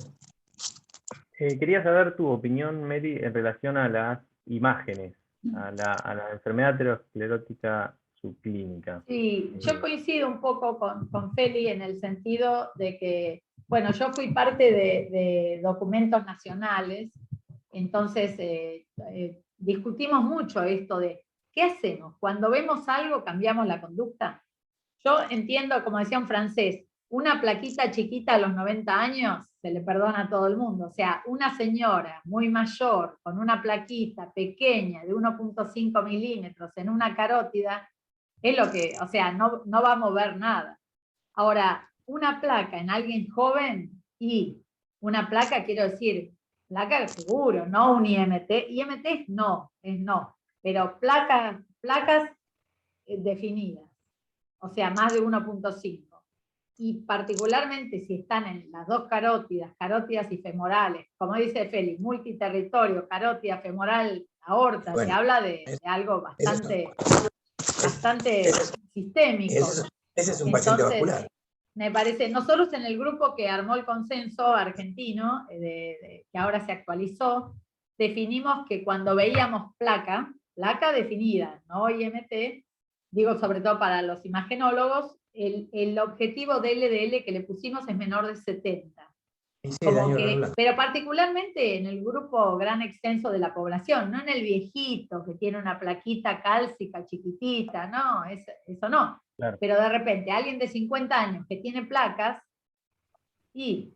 Quería saber tu opinión, Mary, en relación a las imágenes, a la enfermedad aterosclerótica subclínica. Sí, yo coincido un poco con Feli en el sentido de que, bueno, yo fui parte de documentos nacionales, entonces discutimos mucho esto de ¿qué hacemos? Cuando vemos algo, ¿cambiamos la conducta? Yo entiendo, como decía un francés, una plaquita chiquita a los 90 años se le perdona a todo el mundo. O sea, una señora muy mayor con una plaquita pequeña de 1.5 milímetros en una carótida, es lo que, o sea, no va a mover nada. Ahora, una placa en alguien joven y una placa, quiero decir, placa seguro, no un IMT. IMT es no, pero placas definidas, o sea, más de 1.5. Y particularmente si están en las dos carótidas y femorales, como dice Félix, multiterritorio, carótida, femoral, aorta, bueno, se habla de algo bastante sistémico. Ese es un paciente vascular. Me parece, nosotros en el grupo que armó el consenso argentino, que ahora se actualizó, definimos que cuando veíamos placa definida, no IMT, digo sobre todo para los imagenólogos, el objetivo de LDL que le pusimos es menor de 70. Sí, pero particularmente en el grupo gran extenso de la población, no en el viejito que tiene una plaquita cálcica chiquitita, no, eso no. Claro. Pero de repente alguien de 50 años que tiene placas, y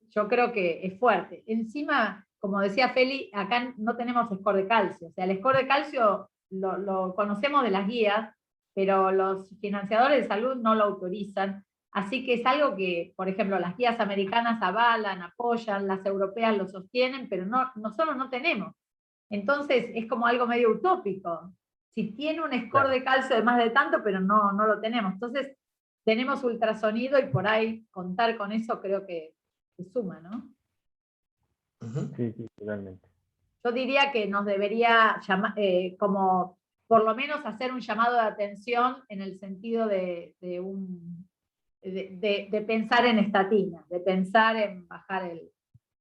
yo creo que es fuerte. Encima, como decía Feli, acá no tenemos score de calcio. O sea, el score de calcio lo conocemos de las guías, pero los financiadores de salud no lo autorizan. Así que es algo que, por ejemplo, las guías americanas avalan, apoyan, las europeas lo sostienen, pero nosotros no tenemos. Entonces es como algo medio utópico. Si tiene un score de calcio de más de tanto, pero no lo tenemos. Entonces tenemos ultrasonido y por ahí contar con eso creo que suma, ¿no? Sí, totalmente. Yo diría que nos debería como por lo menos hacer un llamado de atención en el sentido de pensar en estatinas, de pensar en bajar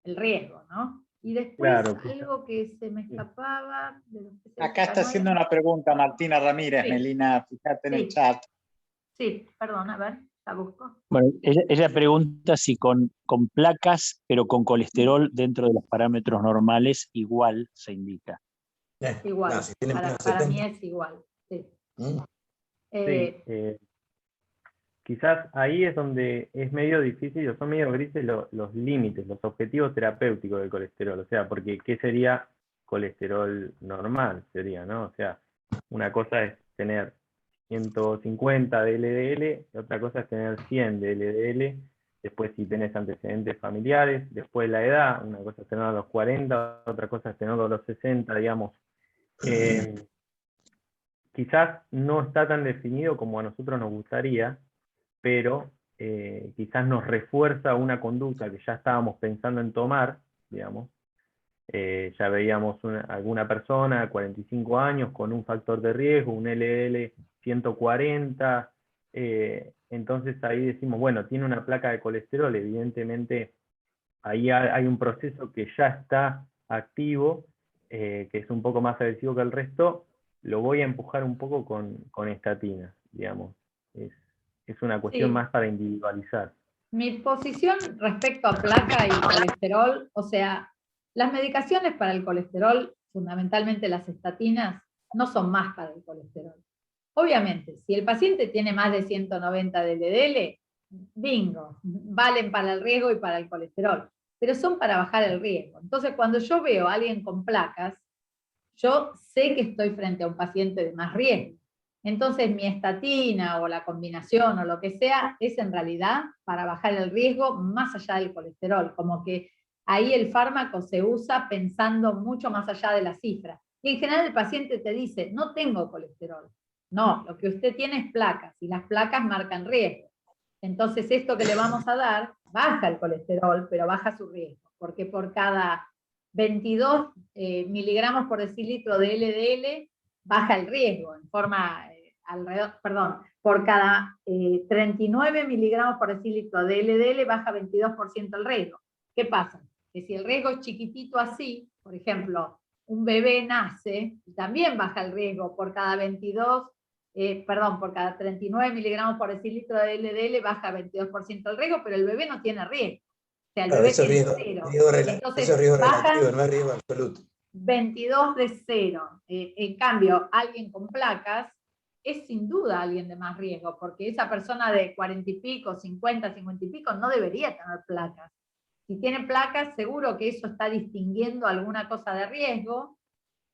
el riesgo, ¿no? Y después algo que se me escapaba. Acá está haciendo una pregunta Martina Ramírez, sí. Melina, fíjate en el chat. Sí, perdón, a ver, la busco. Bueno, ella pregunta si con placas, pero con colesterol dentro de los parámetros normales, igual se indica. Igual, no, si para mí es igual. Sí. Quizás ahí es donde es medio difícil, son medio grises los límites, los objetivos terapéuticos del colesterol. O sea, porque ¿qué sería colesterol normal? Sería, ¿no? O sea, una cosa es tener 150 de LDL, y otra cosa es tener 100 de LDL, después si tenés antecedentes familiares, después la edad, una cosa es tenerlo a los 40, otra cosa es tenerlo a los 60, digamos. Quizás no está tan definido como a nosotros nos gustaría, pero quizás nos refuerza una conducta que ya estábamos pensando en tomar, digamos. Ya veíamos alguna persona de 45 años con un factor de riesgo, un LDL 140, entonces ahí decimos, bueno, tiene una placa de colesterol, evidentemente ahí hay un proceso que ya está activo, que es un poco más agresivo que el resto, lo voy a empujar un poco con estatinas, digamos. Es una cuestión más para individualizar. Mi posición respecto a placa y colesterol, o sea, las medicaciones para el colesterol, fundamentalmente las estatinas, no son más para el colesterol. Obviamente, si el paciente tiene más de 190 de LDL, bingo, valen para el riesgo y para el colesterol, pero son para bajar el riesgo. Entonces, cuando yo veo a alguien con placas, yo sé que estoy frente a un paciente de más riesgo. Entonces mi estatina o la combinación o lo que sea es en realidad para bajar el riesgo más allá del colesterol, como que ahí el fármaco se usa pensando mucho más allá de la cifra. Y en general el paciente te dice, no tengo colesterol. No, lo que usted tiene es placas y las placas marcan riesgo. Entonces esto que le vamos a dar baja el colesterol, pero baja su riesgo, porque por cada 22 miligramos por decilitro de LDL baja el riesgo en forma por cada 39 miligramos por decilitro de LDL baja 22% el riesgo. ¿Qué pasa? Que si el riesgo es chiquitito así, por ejemplo, un bebé nace, también baja el riesgo por cada por cada 39 miligramos por decilitro de LDL baja 22% el riesgo, pero el bebé no tiene riesgo. O sea, el bebé tiene cero. Eso es riesgo relativo, no es riesgo absoluto. 22 de 0. En cambio, alguien con placas es sin duda alguien de más riesgo, porque esa persona de 40 y pico, 50, 50 y pico, no debería tener placas. Si tiene placas, seguro que eso está distinguiendo alguna cosa de riesgo,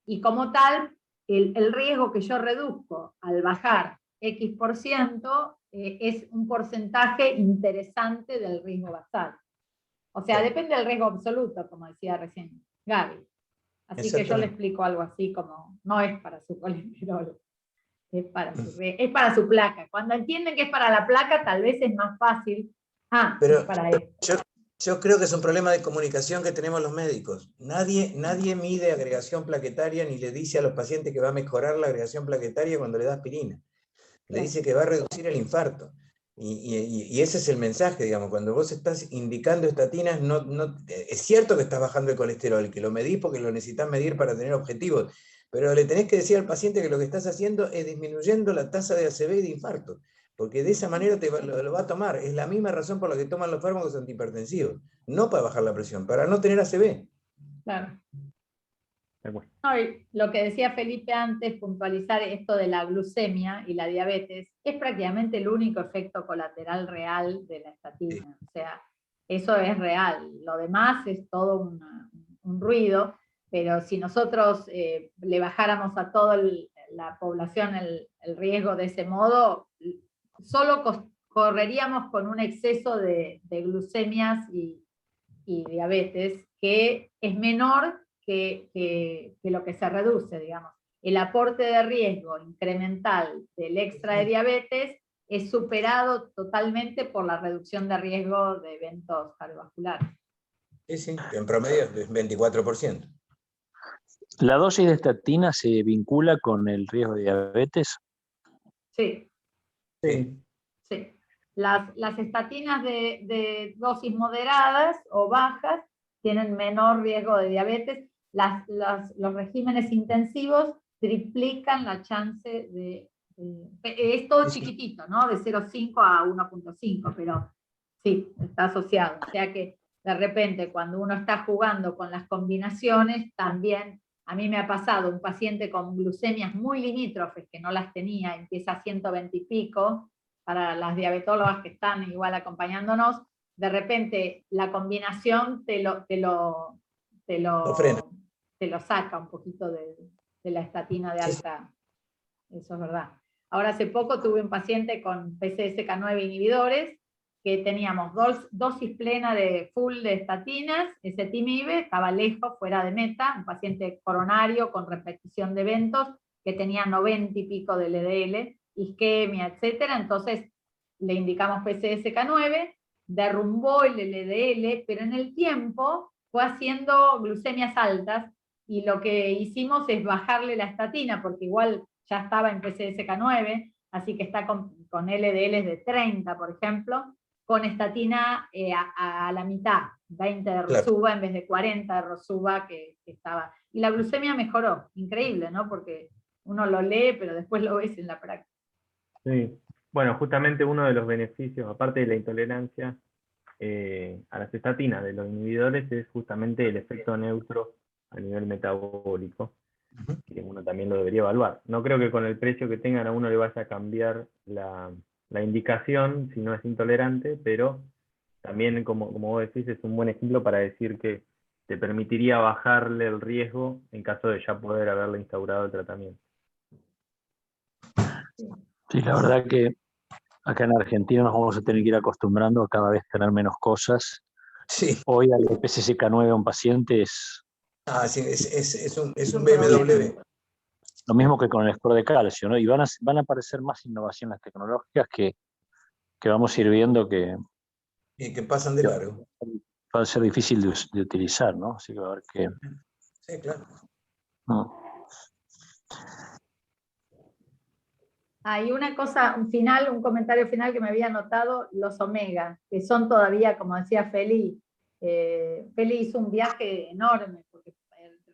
y como tal, el riesgo que yo reduzco al bajar X%, es un porcentaje interesante del riesgo basal. O sea, depende del riesgo absoluto, como decía recién Gaby. Así que yo le explico algo así como, no es para su colesterol, es para su placa. Cuando entienden que es para la placa, tal vez es más fácil. Pero es para esto. Yo creo que es un problema de comunicación que tenemos los médicos. Nadie mide agregación plaquetaria ni le dice a los pacientes que va a mejorar la agregación plaquetaria cuando le da aspirina. Le dice que va a reducir el infarto. Y ese es el mensaje, digamos, cuando vos estás indicando estatinas, es cierto que estás bajando el colesterol, que lo medís porque lo necesitas medir para tener objetivos, pero le tenés que decir al paciente que lo que estás haciendo es disminuyendo la tasa de ACV y de infarto, porque de esa manera lo va a tomar. Es la misma razón por la que toman los fármacos antihipertensivos, no para bajar la presión, para no tener ACV. Claro. No, y lo que decía Felipe antes, puntualizar esto de la glucemia y la diabetes, es prácticamente el único efecto colateral real de la estatina. Sí. O sea, eso es real. Lo demás es todo un ruido, pero si nosotros le bajáramos a toda la población el riesgo de ese modo, solo correríamos con un exceso de glucemias y diabetes que es menor que lo que se reduce, digamos. El aporte de riesgo incremental del extra de diabetes es superado totalmente por la reducción de riesgo de eventos cardiovasculares. Sí, en promedio es 24%. ¿La dosis de estatina se vincula con el riesgo de diabetes? Sí. Sí. Sí. Las estatinas de dosis moderadas o bajas tienen menor riesgo de diabetes. Los regímenes intensivos triplican la chance de es todo chiquitito, ¿no? De 0,5 a 1,5, pero sí, está asociado. O sea que de repente cuando uno está jugando con las combinaciones, también a mí me ha pasado un paciente con glucemias muy limítrofes que no las tenía, empieza a 120 y pico, para las diabetólogas que están igual acompañándonos, de repente la combinación te lo saca un poquito de la estatina de alta. Eso es verdad. Ahora hace poco tuve un paciente con PCSK9 inhibidores, que teníamos dosis plena de full de estatinas, ezetimibe, estaba lejos, fuera de meta, un paciente coronario con repetición de eventos, que tenía 90 y pico de LDL, isquemia, etcétera. Entonces le indicamos PCSK9, derrumbó el LDL, pero en el tiempo fue haciendo glucemias altas, y lo que hicimos es bajarle la estatina, porque igual ya estaba en PCSK9, así que está con LDLs de 30, por ejemplo, con estatina a la mitad, 20 de Rosuva en vez de 40 de Rosuva que estaba. Y la glucemia mejoró, increíble, ¿no? Porque uno lo lee, pero después lo ves en la práctica. Sí, bueno, justamente uno de los beneficios, aparte de la intolerancia a las estatinas de los inhibidores, es justamente el efecto neutro a nivel metabólico, que uno también lo debería evaluar. No creo que con el precio que tengan a uno le vaya a cambiar la indicación si no es intolerante, pero también, como vos decís, es un buen ejemplo para decir que te permitiría bajarle el riesgo en caso de ya poder haberle instaurado el tratamiento. Sí, la verdad que acá en Argentina nos vamos a tener que ir acostumbrando a cada vez tener menos cosas. Sí. Hoy al PCSK9 a un paciente es... Sí, es un BMW. Lo mismo que con el score de calcio, ¿no? Y van a aparecer más innovaciones tecnológicas que vamos a ir viendo que... Y que pasan de largo. Va a ser difícil de utilizar, ¿no? Así que va a haber que... Sí, claro. No. Hay una cosa, un comentario final que me había notado, los omega, que son todavía, como decía Feli, Feli hizo un viaje enorme, porque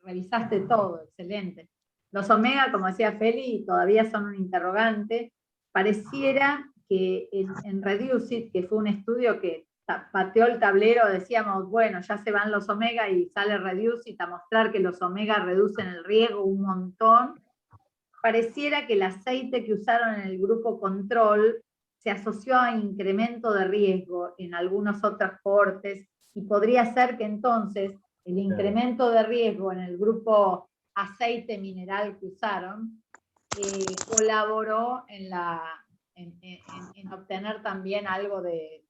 revisaste todo, excelente. Los omega, como decía Feli, todavía son un interrogante. Pareciera que en Reduce It, que fue un estudio que pateó el tablero, decíamos, bueno, ya se van los omega y sale Reducit a mostrar que los omega reducen el riesgo un montón. Pareciera que el aceite que usaron en el grupo control se asoció a incremento de riesgo en algunos otros cohortes, y podría ser que entonces el incremento de riesgo en el grupo aceite mineral que usaron colaboró en obtener también algo de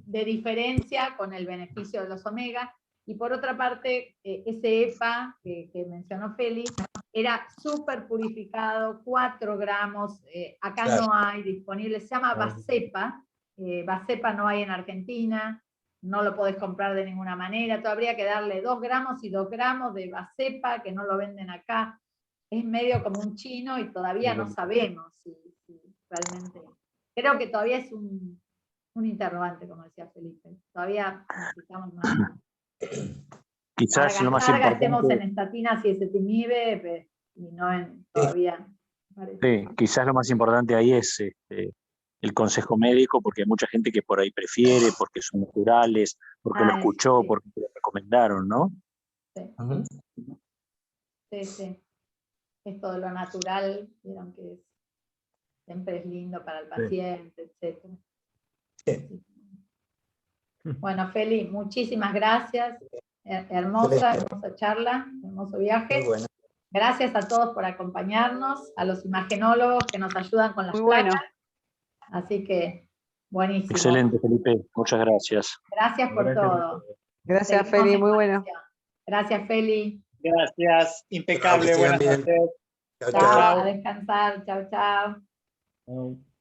diferencia con el beneficio de los omega. Y por otra parte, ese EPA que mencionó Félix, era súper purificado, 4 gramos, acá Claro. no hay disponible, se llama Vasepa, Vasepa no hay en Argentina, no lo podés comprar de ninguna manera, todavía habría que darle 2 gramos y 2 gramos de Vasepa, que no lo venden acá, es medio como un chino y todavía no sabemos si realmente, creo que todavía es un interrogante, como decía Felipe, todavía necesitamos más. Quizás lo más Carga estemos en importante, estatinas y STIMIBE, y no en todavía. sí, quizás lo más importante ahí es el consejo médico, porque hay mucha gente que por ahí prefiere, porque son naturales, porque lo escuchó, sí. porque lo recomendaron, ¿no? Sí. Ujú. Sí. Esto de lo natural, vieron que siempre es lindo para el paciente, etc. Sí. Bueno, Feli, muchísimas gracias. Hermosa charla, hermoso viaje. Muy bueno. Gracias a todos por acompañarnos, a los imagenólogos que nos ayudan con las Muy bueno. placas. Así que, buenísimo. Excelente, Felipe. Muchas gracias. Gracias por todo. Gracias, Seguimos Feli, en muy bueno. conexión. Gracias, Feli. Gracias, impecable, Que sigan buenas bien. noches. Chao, Chao, chao. a descansar. Chao, chao. Chau.